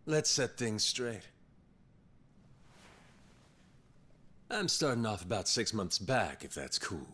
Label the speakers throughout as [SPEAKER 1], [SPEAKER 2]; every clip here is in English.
[SPEAKER 1] let's set things straight. I'm starting off about 6 months back, if that's cool.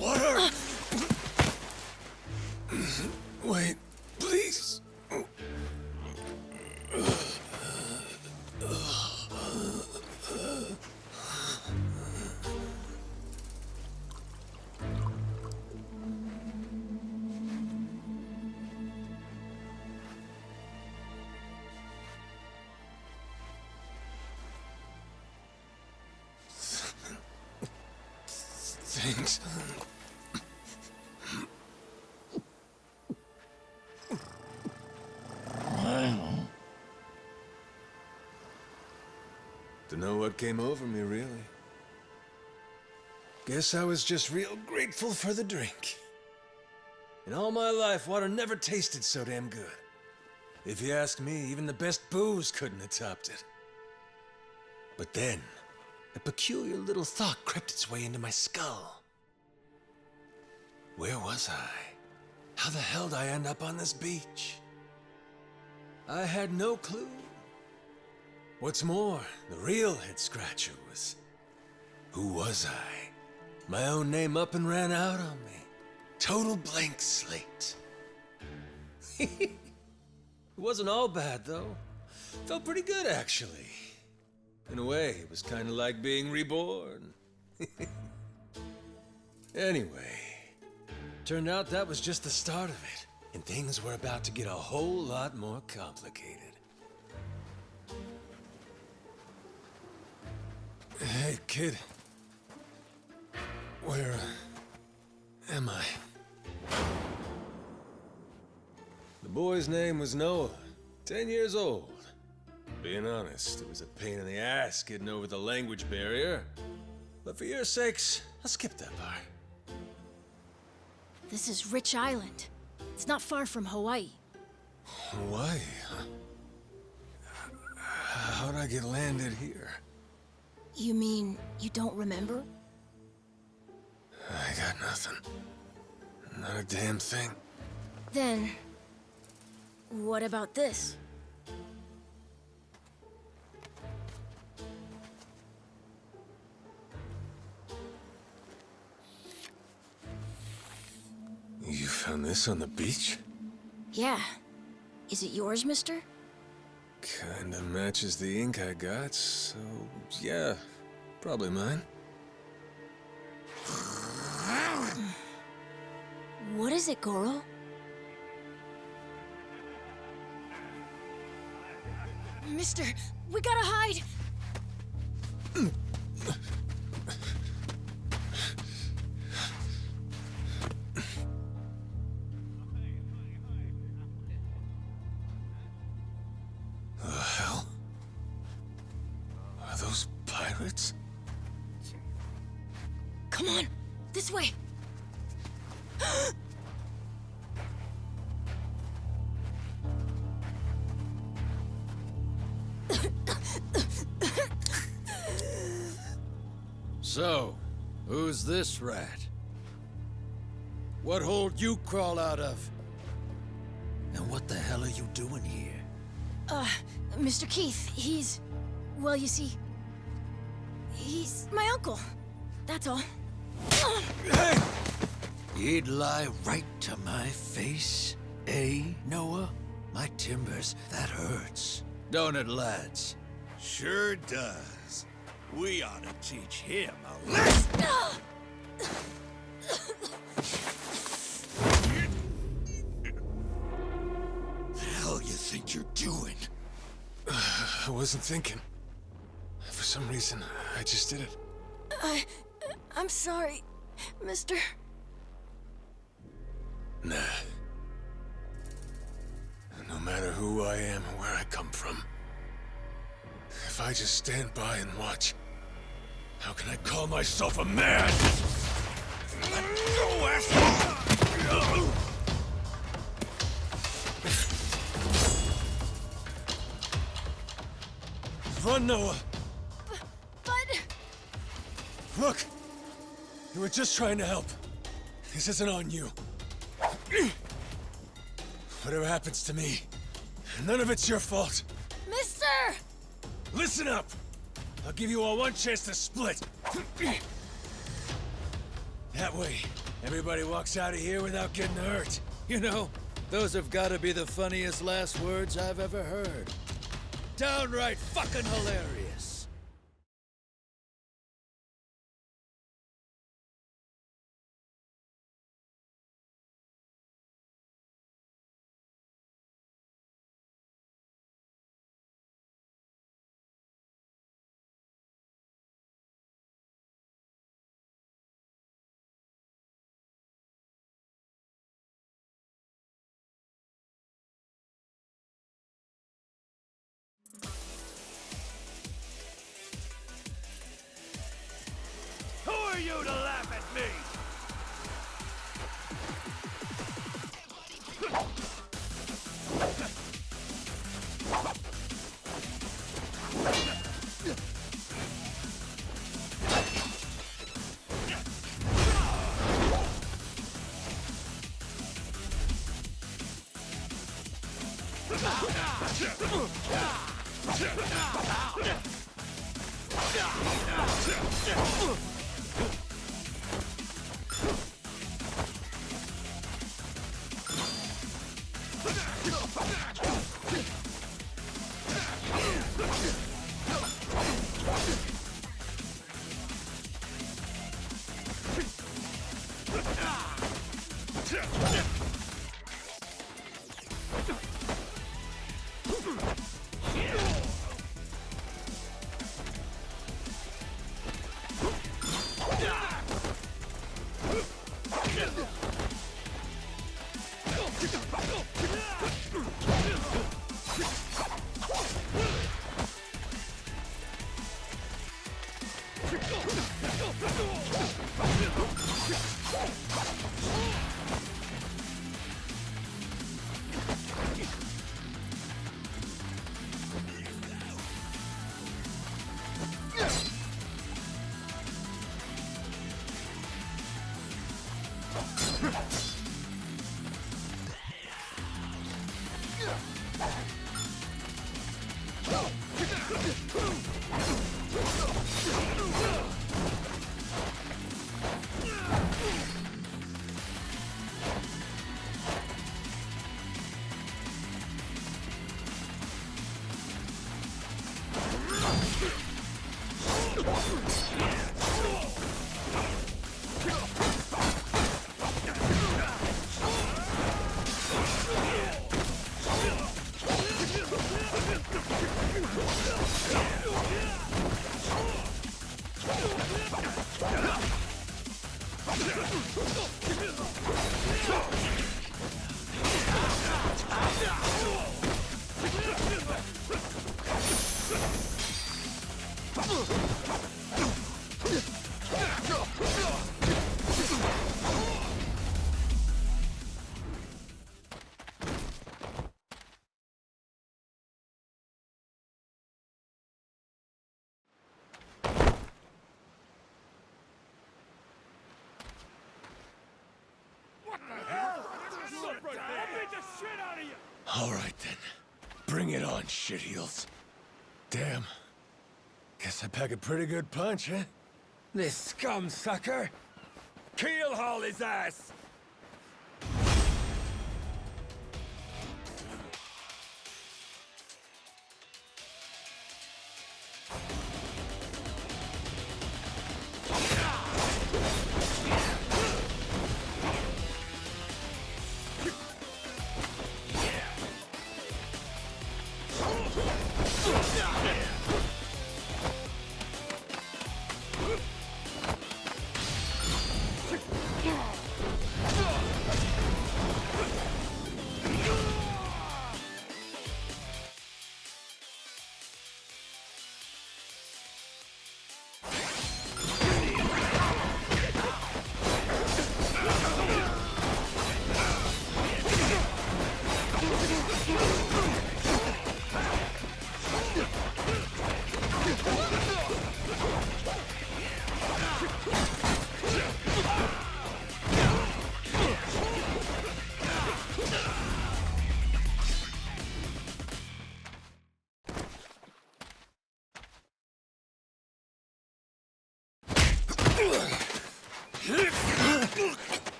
[SPEAKER 1] Water! Wait, please. Thanks. Dunno what came over me, really. Guess I was just real grateful for the drink. In all my life, water never tasted so damn good. If you ask me, even the best booze couldn't have topped it. But then, a peculiar little thought crept its way into my skull. Where was I? How the hell did I end up on this beach? I had no clue. What's more, the real head-scratcher was, who was I? My own name up and ran out on me. Total blank slate. It wasn't all bad, though. Felt pretty good, actually. In a way, it was kind of like being reborn. Anyway, turned out that was just the start of it, and things were about to get a whole lot more complicated. Hey, kid. Where am I? The boy's name was Noah, 10 years old. Being honest, it was a pain in the ass getting over the language barrier. But for your sakes, I'll skip that part.
[SPEAKER 2] This is Rich Island. It's not far from Hawaii.
[SPEAKER 1] Hawaii, huh? How'd I get landed here?
[SPEAKER 2] You mean you don't remember?
[SPEAKER 1] I got nothing. Not a damn thing.
[SPEAKER 2] Then, what about this?
[SPEAKER 1] You found this on the beach?
[SPEAKER 2] Yeah. Is it yours, mister?
[SPEAKER 1] Kinda matches the ink I got, so yeah, probably mine.
[SPEAKER 2] What is it, Goro? Mister, we gotta hide!
[SPEAKER 1] The hell? Are those pirates?
[SPEAKER 2] Come on, this way!
[SPEAKER 3] So, who's this rat? What hole you crawl out of? And what the hell are you doing here?
[SPEAKER 2] Mr. Keith, well, you see, he's my uncle. That's all.
[SPEAKER 1] Hey!
[SPEAKER 3] He'd lie right to my face, eh, Noah? My timbers, that hurts. Don't it, lads?
[SPEAKER 4] Sure does. We ought to teach him a lesson.
[SPEAKER 3] The hell you think you're doing?
[SPEAKER 1] I wasn't thinking. For some reason, I just did it.
[SPEAKER 2] I'm sorry, mister.
[SPEAKER 1] Nah. No matter who I am or where I come from, if I just stand by and watch, how can I call myself a man?
[SPEAKER 4] Let go, asshole!
[SPEAKER 1] Run, Noah!
[SPEAKER 2] But...
[SPEAKER 1] Look! You were just trying to help. This isn't on you. Whatever happens to me, none of it's your fault.
[SPEAKER 2] Mister!
[SPEAKER 1] Listen up! I'll give you all one chance to split. That way, everybody walks out of here without getting hurt.
[SPEAKER 3] You know, those have got to be the funniest last words I've ever heard. Downright fucking hilarious.
[SPEAKER 4] Who are you to laugh at me?
[SPEAKER 1] All right, then. Bring it on, shitheels. Damn. Guess I pack a pretty good punch, huh?
[SPEAKER 5] This scum sucker!
[SPEAKER 4] Keel haul his ass!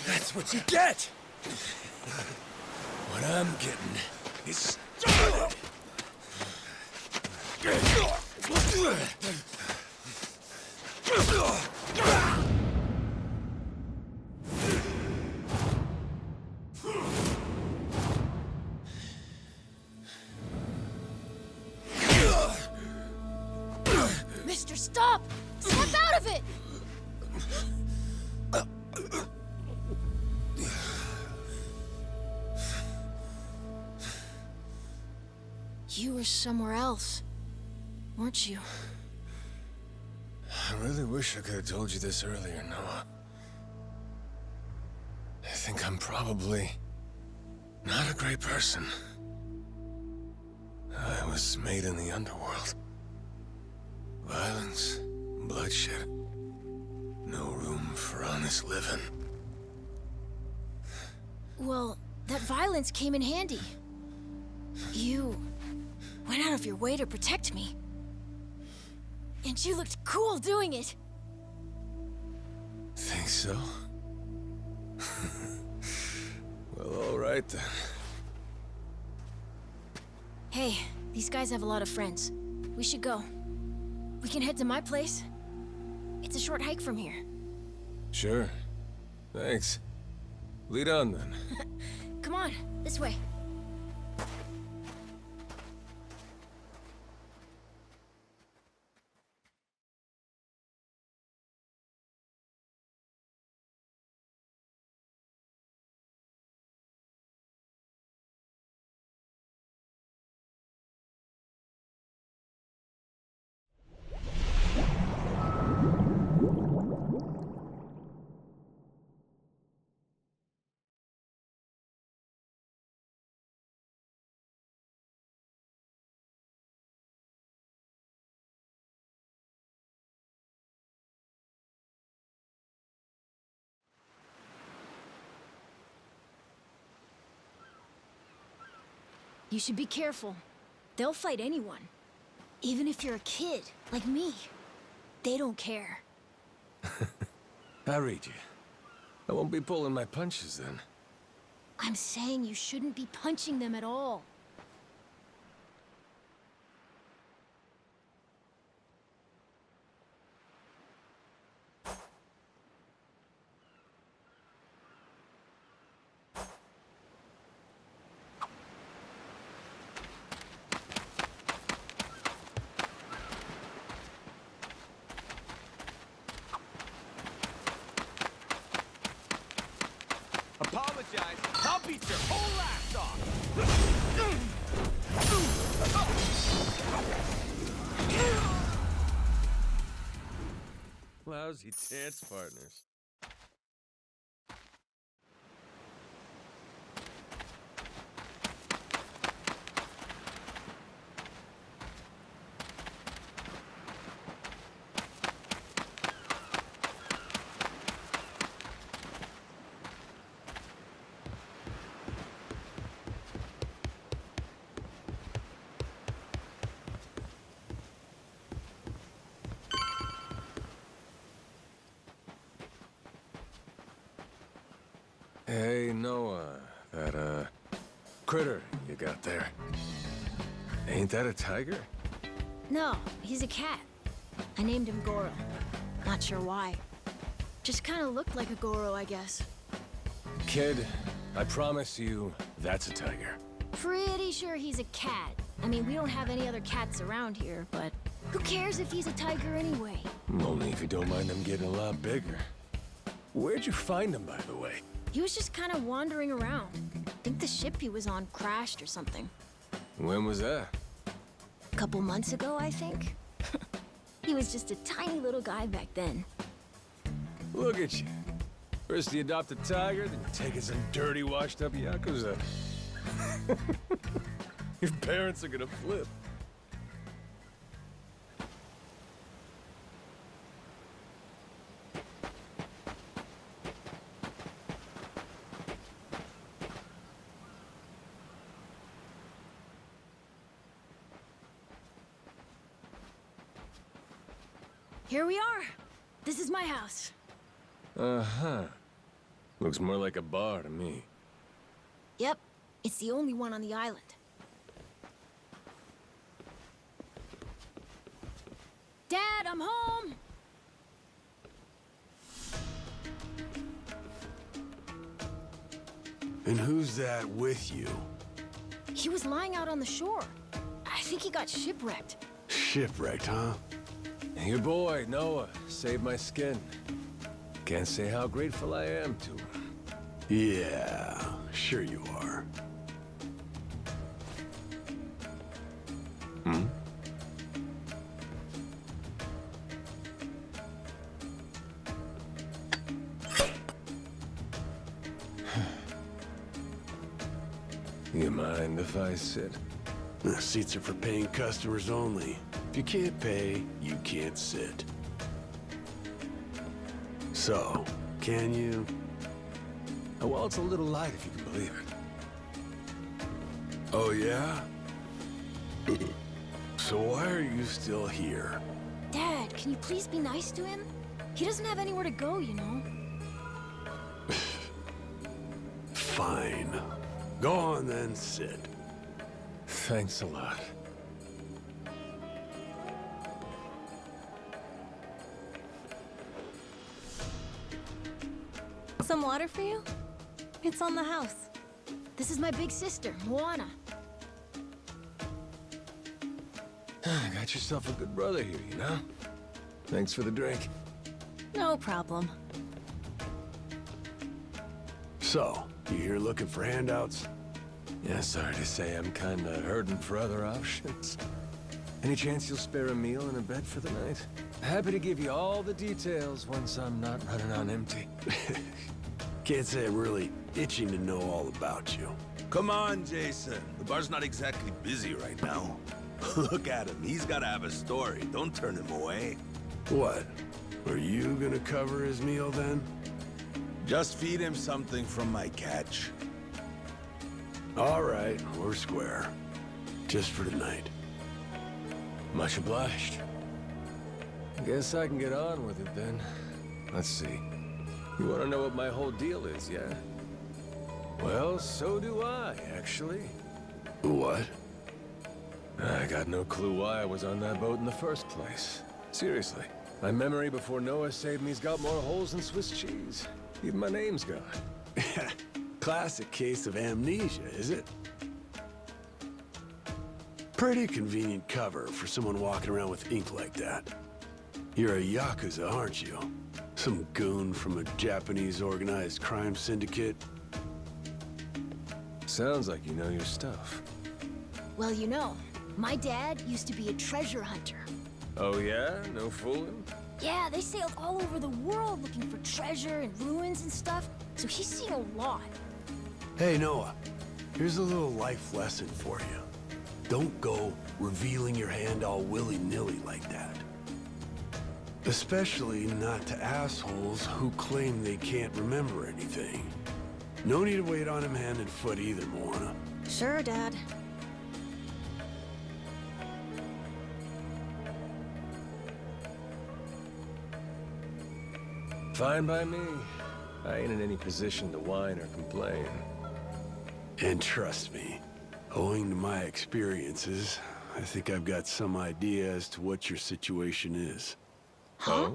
[SPEAKER 1] That's what you get! What I'm getting is started!
[SPEAKER 2] Mister, stop! Snap out of it! You were somewhere else, weren't you?
[SPEAKER 1] I really wish I could have told you this earlier, Noah. I think I'm probably not a great person. I was made in the underworld. Violence, bloodshed. No room for honest living.
[SPEAKER 2] Well, that violence came in handy. You went out of your way to protect me. And you looked cool doing it.
[SPEAKER 1] Think so? Well, all right then.
[SPEAKER 2] Hey, these guys have a lot of friends. We should go. We can head to my place. It's a short hike from here.
[SPEAKER 1] Sure. Thanks. Lead on then.
[SPEAKER 2] Come on, this way. You should be careful. They'll fight anyone. Even if you're a kid, like me. They don't care.
[SPEAKER 1] I read you. I won't be pulling my punches then.
[SPEAKER 2] I'm saying you shouldn't be punching them at all.
[SPEAKER 4] Apologize. I'll beat your whole ass off.
[SPEAKER 1] Lousy dance partners. Noah, that, critter you got there. Ain't that a tiger?
[SPEAKER 2] No, he's a cat. I named him Goro. Not sure why. Just kind of looked like a Goro, I guess.
[SPEAKER 1] Kid, I promise you, that's a tiger.
[SPEAKER 2] Pretty sure he's a cat. I mean, we don't have any other cats around here, but who cares if he's a tiger anyway?
[SPEAKER 1] Only if you don't mind them getting a lot bigger. Where'd you find him, by the way?
[SPEAKER 2] He was just kind of wandering around. I think the ship he was on crashed or something.
[SPEAKER 1] When was that?
[SPEAKER 2] A couple months ago, I think. He was just a tiny little guy back then.
[SPEAKER 1] Look at you. First you adopt a tiger, then you take it some dirty, washed-up Yakuza. Your parents are gonna flip.
[SPEAKER 2] Here we are. This is my house.
[SPEAKER 1] Uh-huh. Looks more like a bar to me.
[SPEAKER 2] Yep, it's the only one on the island. Dad, I'm home!
[SPEAKER 5] And who's that with you?
[SPEAKER 2] He was lying out on the shore. I think he got shipwrecked.
[SPEAKER 5] Shipwrecked, huh?
[SPEAKER 1] Your boy, Noah, saved my skin. Can't say how grateful I am to him.
[SPEAKER 5] Yeah, sure you are.
[SPEAKER 1] Hmm? You mind if I sit?
[SPEAKER 5] The seats are for paying customers only. If you can't pay, you can't sit. So, can you?
[SPEAKER 1] Well, it's a little light if you can believe it.
[SPEAKER 5] Oh, yeah? So why are you still here?
[SPEAKER 2] Dad, can you please be nice to him? He doesn't have anywhere to go, you know.
[SPEAKER 5] Fine. Go on then, sit.
[SPEAKER 1] Thanks a lot.
[SPEAKER 6] Some water for you? It's on the house.
[SPEAKER 2] This is my big sister, Moana.
[SPEAKER 1] Got yourself a good brother here, you know? Thanks for the drink.
[SPEAKER 6] No problem.
[SPEAKER 5] So, you here looking for handouts?
[SPEAKER 1] Yeah, sorry to say I'm kinda hurting for other options. Any chance you'll spare a meal and a bed for the night? Happy to give you all the details once I'm not running on empty.
[SPEAKER 5] Can't say I'm really itching to know all about you.
[SPEAKER 4] Come on, Jason. The bar's not exactly busy right now. Look at him. He's gotta have a story. Don't turn him away.
[SPEAKER 5] What? Are you gonna cover his meal then?
[SPEAKER 4] Just feed him something from my catch.
[SPEAKER 5] All right, we're square. Just for tonight.
[SPEAKER 1] Much obliged. Guess I can get on with it then. Let's see. You want to know what my whole deal is, yeah? Well, so do I, actually.
[SPEAKER 5] What?
[SPEAKER 1] I got no clue why I was on that boat in the first place. Seriously. My memory before Noah saved me's got more holes than Swiss cheese. Even my name's gone.
[SPEAKER 5] Classic case of amnesia, is it? Pretty convenient cover for someone walking around with ink like that. You're a Yakuza, aren't you? Some goon from a Japanese organized crime syndicate?
[SPEAKER 1] Sounds like you know your stuff.
[SPEAKER 2] Well, you know, my dad used to be a treasure hunter.
[SPEAKER 1] Oh yeah? No fooling?
[SPEAKER 2] Yeah, they sailed all over the world looking for treasure and ruins and stuff, so he's seen a lot.
[SPEAKER 5] Hey, Noah, here's a little life lesson for you. Don't go revealing your hand all willy-nilly like that. Especially not to assholes who claim they can't remember anything. No need to wait on him hand and foot either, Moana.
[SPEAKER 2] Sure, Dad.
[SPEAKER 1] Fine by me. I ain't in any position to whine or complain.
[SPEAKER 5] And trust me, owing to my experiences, I think I've got some idea as to what your situation is.
[SPEAKER 1] Huh?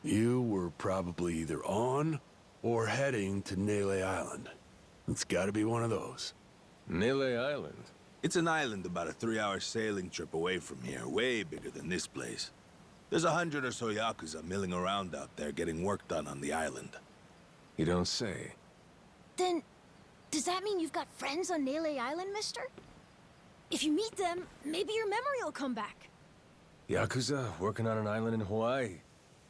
[SPEAKER 5] You were probably either on or heading to Nele Island. It's gotta be one of those.
[SPEAKER 1] Nele Island?
[SPEAKER 4] It's an island about a 3-hour sailing trip away from here, way bigger than this place. There's 100 or so Yakuza milling around out there getting work done on the island.
[SPEAKER 1] You don't say.
[SPEAKER 2] Then, does that mean you've got friends on Nele Island, mister? If you meet them, maybe your memory will come back.
[SPEAKER 1] Yakuza working on an island in Hawaii?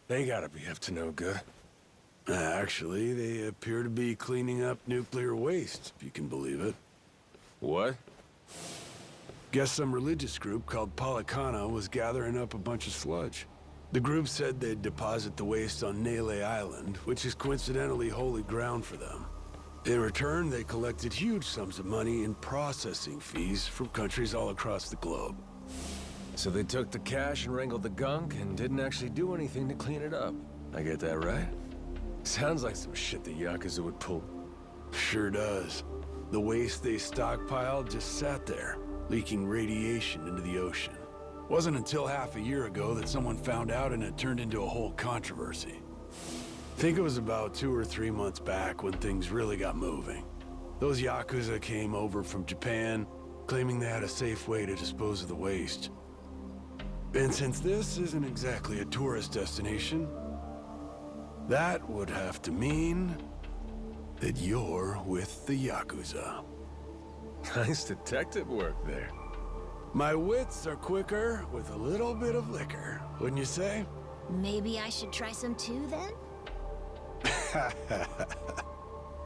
[SPEAKER 1] They gotta be up to no good.
[SPEAKER 5] Actually, they appear to be cleaning up nuclear waste, if you can believe it.
[SPEAKER 1] What?
[SPEAKER 5] Guess some religious group called Policana was gathering up a bunch of sludge. The group said they'd deposit the waste on Nele Island, which is coincidentally holy ground for them. In return, they collected huge sums of money in processing fees from countries all across the globe.
[SPEAKER 1] So they took the cash and wrangled the gunk and didn't actually do anything to clean it up. I get that right? Sounds like some shit the Yakuza would pull.
[SPEAKER 5] Sure does. The waste they stockpiled just sat there, leaking radiation into the ocean. Wasn't until half a year ago that someone found out and it turned into a whole controversy. Think it was about 2 or 3 months back when things really got moving. Those Yakuza came over from Japan, claiming they had a safe way to dispose of the waste. And since this isn't exactly a tourist destination, that would have to mean that you're with the Yakuza.
[SPEAKER 1] Nice detective work there.
[SPEAKER 5] My wits are quicker with a little bit of liquor, wouldn't you say?
[SPEAKER 2] Maybe I should try some too, then?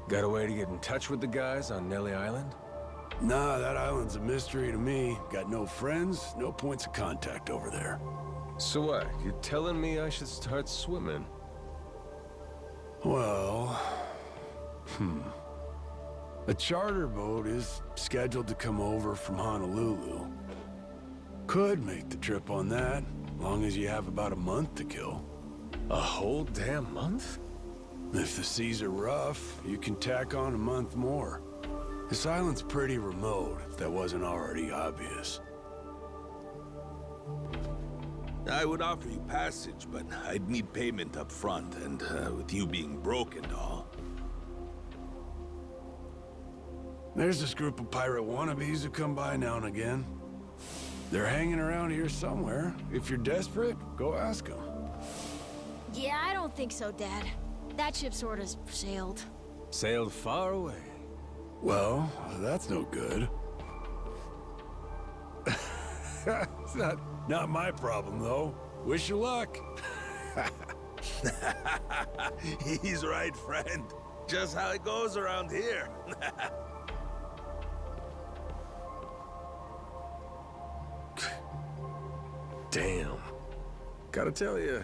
[SPEAKER 1] Got a way to get in touch with the guys on Nele Island?
[SPEAKER 5] Nah, that island's a mystery to me. Got no friends, no points of contact over there.
[SPEAKER 1] So what? You're telling me I should start swimming?
[SPEAKER 5] Well... A charter boat is scheduled to come over from Honolulu. Could make the trip on that, long as you have about a month to kill.
[SPEAKER 1] A whole damn month?
[SPEAKER 5] If the seas are rough, you can tack on a month more. This island's pretty remote, if that wasn't already obvious.
[SPEAKER 4] I would offer you passage, but I'd need payment up front, and with you being broke and all.
[SPEAKER 5] There's this group of pirate wannabes who come by now and again. They're hanging around here somewhere. If you're desperate, go ask them.
[SPEAKER 2] Yeah, I don't think so, Dad. That ship sort of sailed.
[SPEAKER 1] Sailed far away.
[SPEAKER 5] Well, that's no good. It's not my problem, though. Wish you luck.
[SPEAKER 4] He's right, friend. Just how it goes around here.
[SPEAKER 1] Damn. Gotta tell you,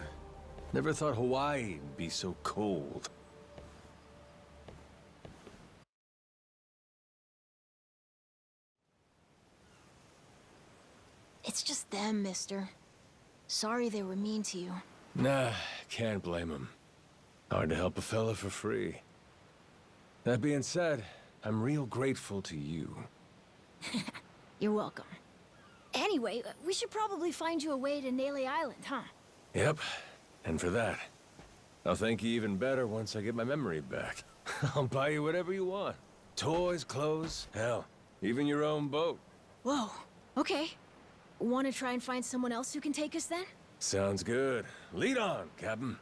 [SPEAKER 1] never thought Hawaii'd be so cold.
[SPEAKER 2] It's just them, mister. Sorry they were mean to you.
[SPEAKER 1] Nah, can't blame him. Hard to help a fella for free. That being said, I'm real grateful to you.
[SPEAKER 2] You're welcome. Anyway, we should probably find you a way to Nele Island, huh?
[SPEAKER 1] Yep, and for that, I'll thank you even better once I get my memory back. I'll buy you whatever you want. Toys, clothes, hell, even your own boat.
[SPEAKER 2] Whoa, okay. Want to try and find someone else who can take us then?
[SPEAKER 1] Sounds good. Lead on, Captain.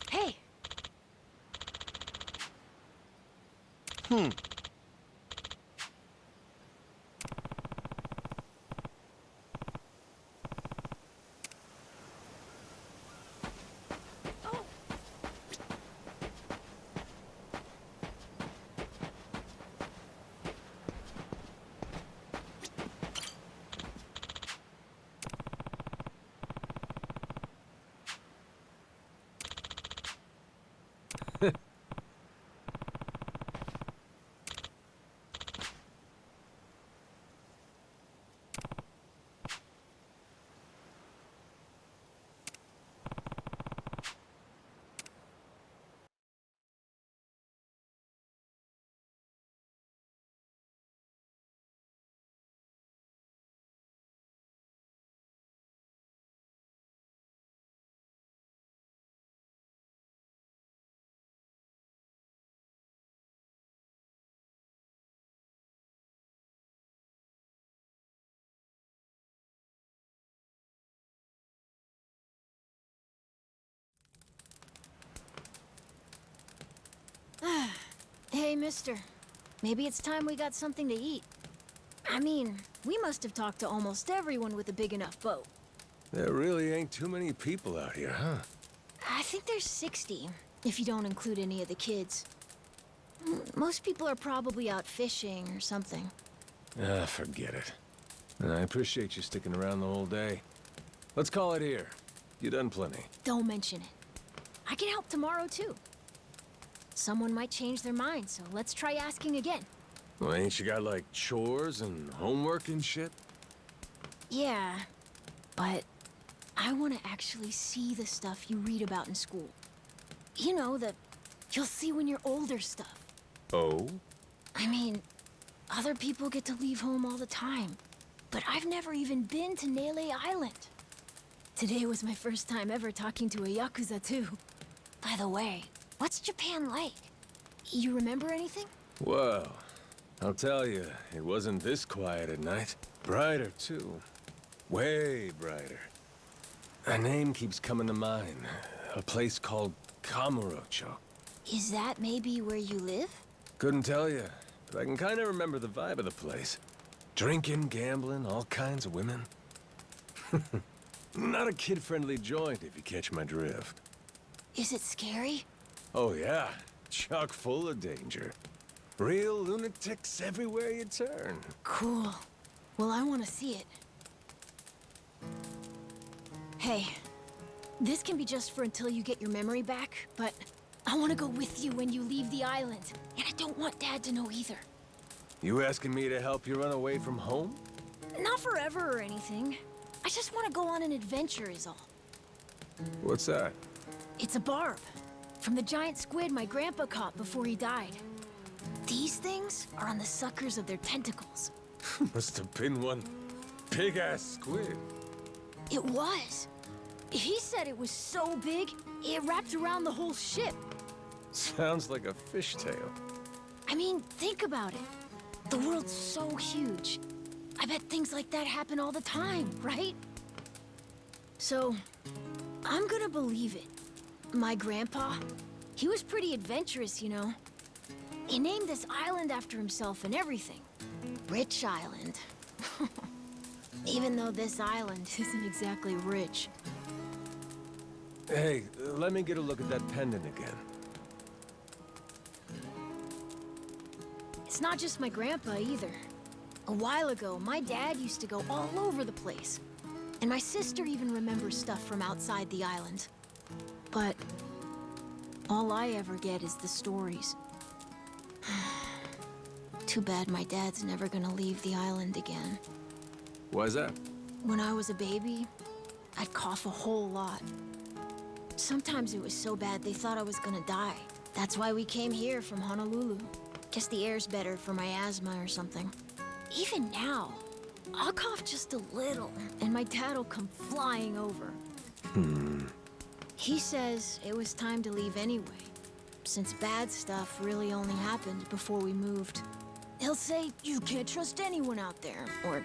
[SPEAKER 2] Hey, hey, mister. Maybe it's time we got something to eat. I mean, we must have talked to almost everyone with a big enough boat.
[SPEAKER 1] There really ain't too many people out here, huh?
[SPEAKER 2] I think there's 60, if you don't include any of the kids. Most people are probably out fishing or something.
[SPEAKER 1] Ah, forget it. I appreciate you sticking around the whole day. Let's call it here. You done plenty.
[SPEAKER 2] Don't mention it. I can help tomorrow, too. Someone might change their mind, so let's try asking again.
[SPEAKER 1] Well, ain't you got, like, chores and homework and shit?
[SPEAKER 2] Yeah, but I want to actually see the stuff you read about in school. You know, the you'll see when you're older stuff.
[SPEAKER 1] Oh?
[SPEAKER 2] I mean, other people get to leave home all the time, but I've never even been to Nele Island. Today was my first time ever talking to a Yakuza, too. By the way, what's Japan like? You remember anything?
[SPEAKER 1] Well, I'll tell you, it wasn't this quiet at night. Brighter, too. Way brighter. A name keeps coming to mind. A place called Kamurocho.
[SPEAKER 2] Is that maybe where you live?
[SPEAKER 1] Couldn't tell you, but I can kind of remember the vibe of the place. Drinking, gambling, all kinds of women. Not a kid-friendly joint, if you catch my drift.
[SPEAKER 2] Is it scary?
[SPEAKER 1] Oh yeah, chock full of danger. Real lunatics everywhere you turn.
[SPEAKER 2] Cool. Well, I want to see it. Hey, this can be just for until you get your memory back, but I want to go with you when you leave the island. And I don't want Dad to know either.
[SPEAKER 1] You asking me to help you run away from home?
[SPEAKER 2] Not forever or anything. I just want to go on an adventure is all.
[SPEAKER 1] What's that?
[SPEAKER 2] It's a barb. From the giant squid my grandpa caught before he died. These things are on the suckers of their tentacles.
[SPEAKER 1] Must have been one big-ass squid.
[SPEAKER 2] It was. He said it was so big, it wrapped around the whole ship.
[SPEAKER 1] Sounds like a fishtail.
[SPEAKER 2] I mean, think about it. The world's so huge. I bet things like that happen all the time, right? So, I'm gonna believe it. My grandpa, he was pretty adventurous, you know. He named this island after himself and everything. Rich Island. Even though this island isn't exactly rich.
[SPEAKER 1] Hey, let me get a look at that pendant again.
[SPEAKER 2] It's not just my grandpa either. A while ago, my dad used to go all over the place. And my sister even remembers stuff from outside the island. But all I ever get is the stories. Too bad my dad's never gonna leave the island again.
[SPEAKER 1] Why's that?
[SPEAKER 2] When I was a baby, I'd cough a whole lot. Sometimes it was so bad they thought I was gonna die. That's why we came here from Honolulu. Guess the air's better for my asthma or something. Even now, I'll cough just a little, and my dad'll come flying over. He says it was time to leave anyway. since bad stuff really only happened before we moved. He'll say, you can't trust anyone out there, or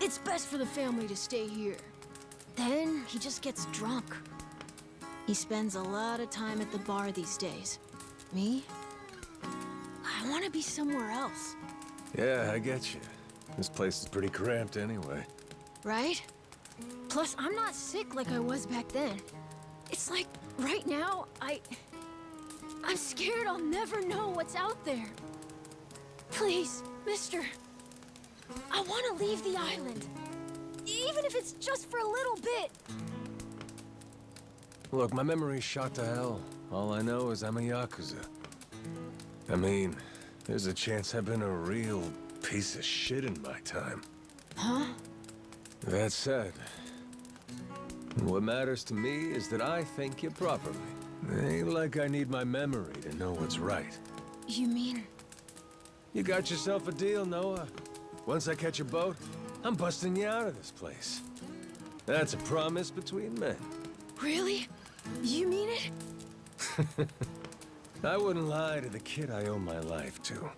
[SPEAKER 2] it's best for the family to stay here. Then he just gets drunk. He spends a lot of time at the bar these days. Me? I want to be somewhere else.
[SPEAKER 1] Yeah, I get you. This place is pretty cramped anyway.
[SPEAKER 2] Right? Plus, I'm not sick like I was back then. It's like, right now, I'm scared I'll never know what's out there. Please, mister. I want to leave the island. Even if it's just for a little bit.
[SPEAKER 1] Look, my memory's shot to hell. All I know is I'm a Yakuza. I mean, there's a chance I've been a real piece of shit in my time.
[SPEAKER 2] Huh?
[SPEAKER 1] That said, what matters to me is that I think you properly. Ain't like I need my memory to know what's right.
[SPEAKER 2] You mean?
[SPEAKER 1] You got yourself a deal, Noah. Once I catch a boat, I'm busting you out of this place. That's a promise between men.
[SPEAKER 2] Really? You mean it?
[SPEAKER 1] I wouldn't lie to the kid I owe my life to.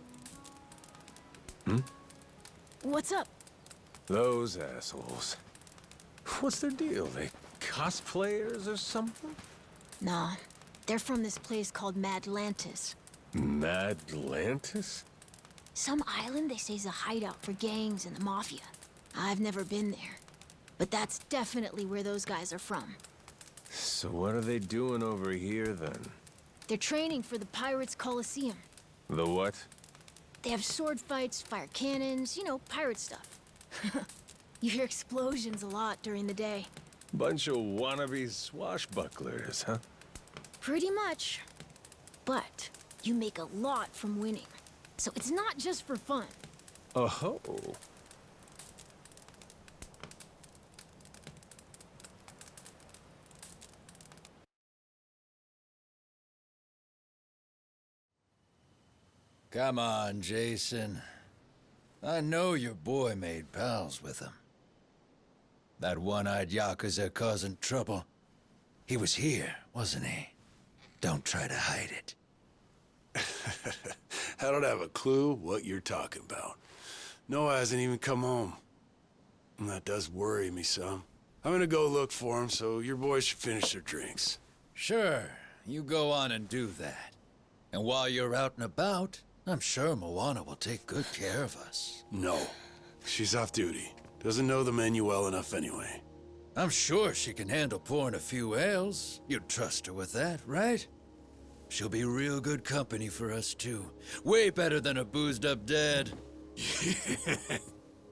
[SPEAKER 2] What's up?
[SPEAKER 1] Those assholes. What's their deal? They cosplayers or something?
[SPEAKER 2] Nah, they're from this place called Madlantis.
[SPEAKER 1] Madlantis?
[SPEAKER 2] Some island they say's a hideout for gangs and the mafia. I've never been there, but that's definitely where those guys are from.
[SPEAKER 1] So what are they doing over here, then?
[SPEAKER 2] They're training for the Pirates Coliseum.
[SPEAKER 1] The what?
[SPEAKER 2] They have sword fights, fire cannons, you know, pirate stuff. You hear explosions a lot during the day.
[SPEAKER 1] Bunch of wannabe swashbucklers, huh?
[SPEAKER 2] Pretty much. But you make a lot from winning. So it's not just for fun.
[SPEAKER 1] Oh.
[SPEAKER 3] Come on, Jason. I know your boy made pals with him. That one-eyed Yakuza causing trouble. He was here, wasn't he? Don't try to hide it.
[SPEAKER 5] I don't have a clue what you're talking about. Noah hasn't even come home. And that does worry me some. I'm gonna go look for him, so your boys should finish their drinks.
[SPEAKER 3] Sure, you go on and do that. And while you're out and about, I'm sure Moana will take good care of us.
[SPEAKER 5] No. She's off duty. Doesn't know the menu well enough anyway.
[SPEAKER 3] I'm sure she can handle pouring a few ales. You'd trust her with that, right? She'll be real good company for us, too. Way better than a boozed-up dad.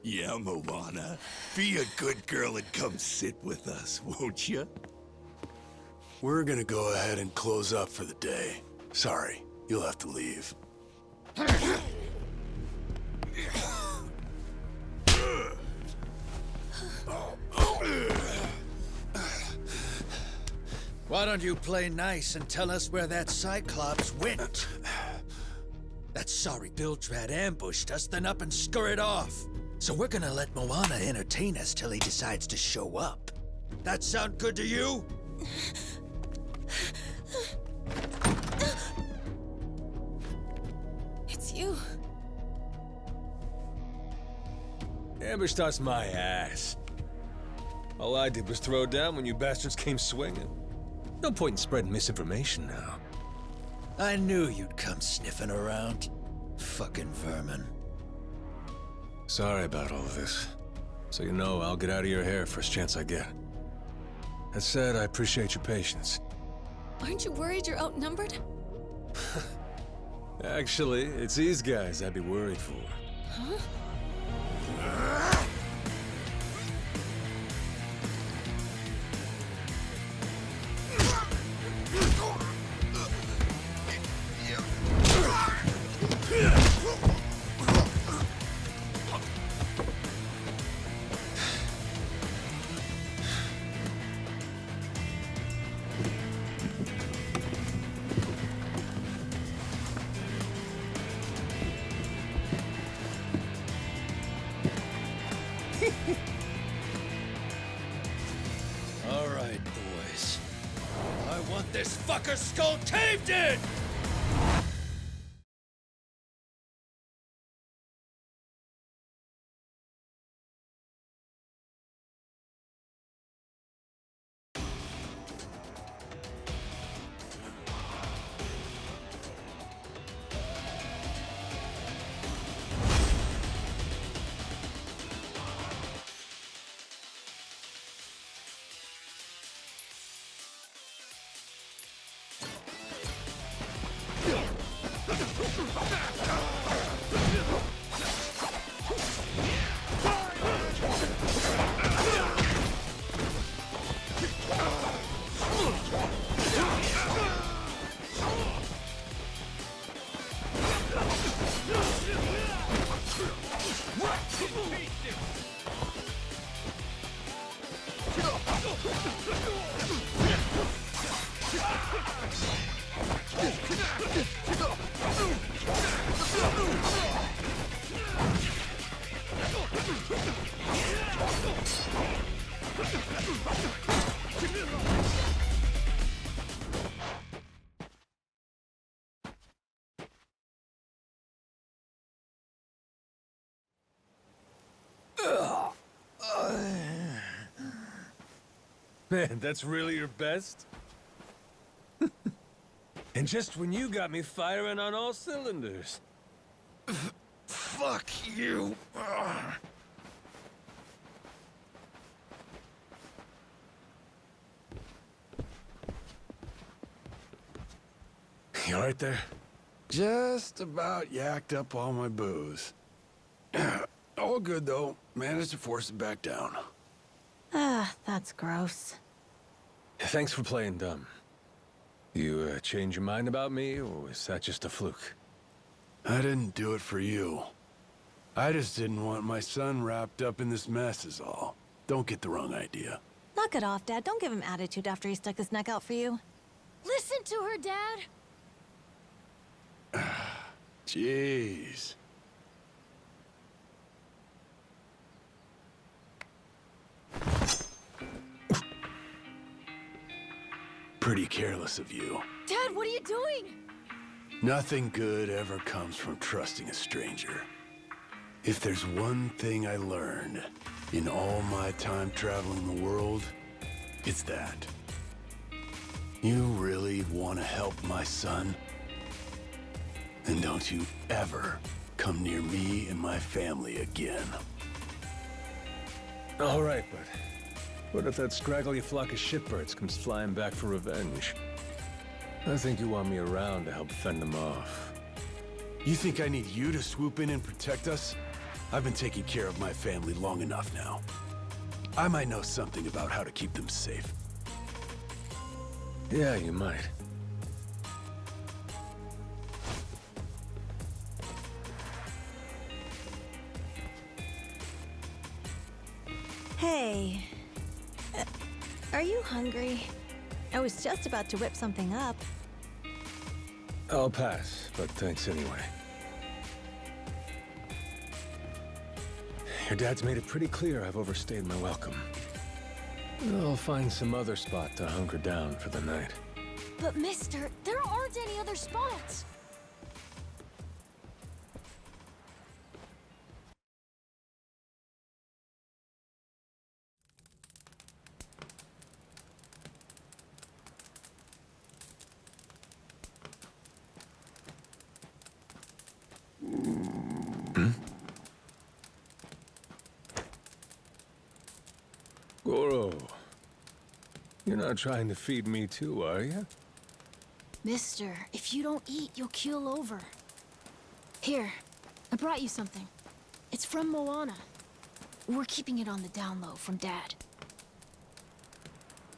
[SPEAKER 4] Yeah, Moana. Be a good girl and come sit with us, won't you?
[SPEAKER 5] We're gonna go ahead and close up for the day. Sorry, you'll have to leave.
[SPEAKER 3] Why don't you play nice and tell us where that Cyclops went? That sorry Biltrad ambushed us, then up and scurried off. So we're gonna let Moana entertain us till he decides to show up. That sound good to you?
[SPEAKER 6] It's you.
[SPEAKER 1] Ambushed us my ass. All I did was throw down when you bastards came swinging. No point in spreading misinformation now.
[SPEAKER 3] I knew you'd come sniffing around. Fucking vermin.
[SPEAKER 1] Sorry about all of this. So you know, I'll get out of your hair first chance I get. That said, I appreciate your patience.
[SPEAKER 6] Aren't you worried you're outnumbered?
[SPEAKER 1] Actually, it's these guys I'd be worried for.
[SPEAKER 6] Huh?
[SPEAKER 3] All right, boys. I want this fucker's skull caved in!
[SPEAKER 1] Man, that's really your best? And just when you got me firing on all cylinders.
[SPEAKER 3] Fuck you. Ugh.
[SPEAKER 1] You alright there?
[SPEAKER 5] Just about yacked up all my booze. All good, though. Managed to force it back down.
[SPEAKER 2] Ah, that's gross.
[SPEAKER 1] Thanks for playing dumb. You change your mind about me, or was that just a fluke?
[SPEAKER 5] I didn't do it for you. I just didn't want my son wrapped up in this mess is all. Don't get the wrong idea.
[SPEAKER 7] Knock it off, Dad. Don't give him attitude after he stuck his neck out for you.
[SPEAKER 2] Listen to her, Dad.
[SPEAKER 5] Jeez. Pretty careless of you.
[SPEAKER 2] Dad, what are you doing?
[SPEAKER 5] Nothing good ever comes from trusting a stranger. If there's one thing I learned in all my time traveling the world, it's that. You really want to help my son? Then don't you ever come near me and my family again.
[SPEAKER 1] All right, but what if that scraggly flock of shitbirds comes flying back for revenge? I think you want me around to help fend them off.
[SPEAKER 5] You think I need you to swoop in and protect us? I've been taking care of my family long enough now. I might know something about how to keep them safe.
[SPEAKER 1] Yeah, you might.
[SPEAKER 7] Hey. Are you hungry? I was just about to whip something up.
[SPEAKER 1] I'll pass, but thanks anyway. Your dad's made it pretty clear I've overstayed my welcome. I'll find some other spot to hunker down for the night.
[SPEAKER 2] But mister, there aren't any other spots.
[SPEAKER 1] Goro, you're not trying to feed me too, are you?
[SPEAKER 2] Mister, if you don't eat, you'll keel over. Here, I brought you something. It's from Moana. We're keeping it on the down low from Dad.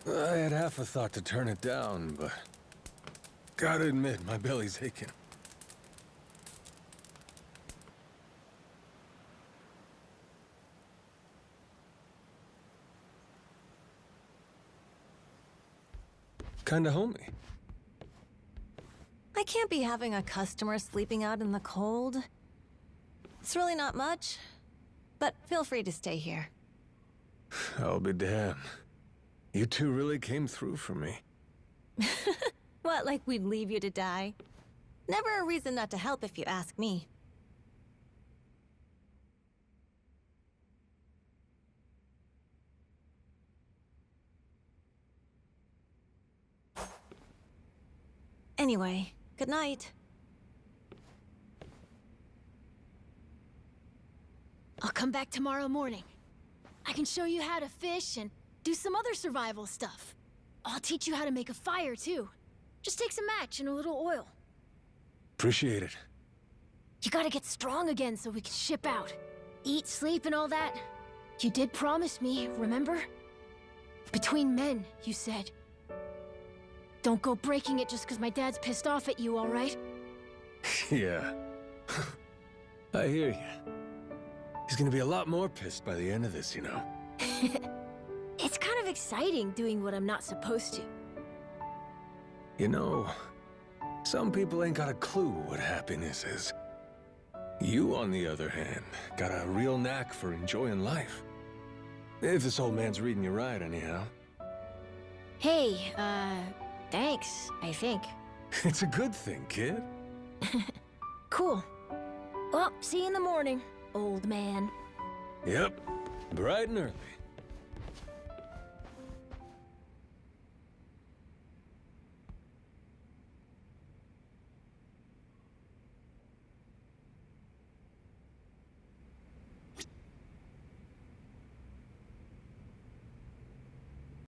[SPEAKER 1] I had half a thought to turn it down, but gotta admit, my belly's aching. Kinda homey.
[SPEAKER 7] I can't be having a customer sleeping out in the cold. It's really not much, but feel free to stay here.
[SPEAKER 1] I'll be damned. You two really came through for me.
[SPEAKER 7] What, like we'd leave you to die? Never a reason not to help if you ask me. Anyway, good night.
[SPEAKER 2] I'll come back tomorrow morning. I can show you how to fish and do some other survival stuff. I'll teach you how to make a fire, too. Just takes a match and a little oil.
[SPEAKER 1] Appreciate it.
[SPEAKER 2] You gotta get strong again so we can ship out. Eat, sleep, and all that. You did promise me, remember? Between men, you said. Don't go breaking it just because my dad's pissed off at you, all right?
[SPEAKER 1] Yeah. I hear you. He's gonna be a lot more pissed by the end of this, you know.
[SPEAKER 2] It's kind of exciting doing what I'm not supposed to.
[SPEAKER 1] You know, some people ain't got a clue what happiness is. You, on the other hand, got a real knack for enjoying life. If this old man's reading you right, anyhow.
[SPEAKER 2] Hey, thanks, I think.
[SPEAKER 1] It's a good thing, kid.
[SPEAKER 2] Cool. Well, see you in the morning, old man.
[SPEAKER 1] Yep, bright and early.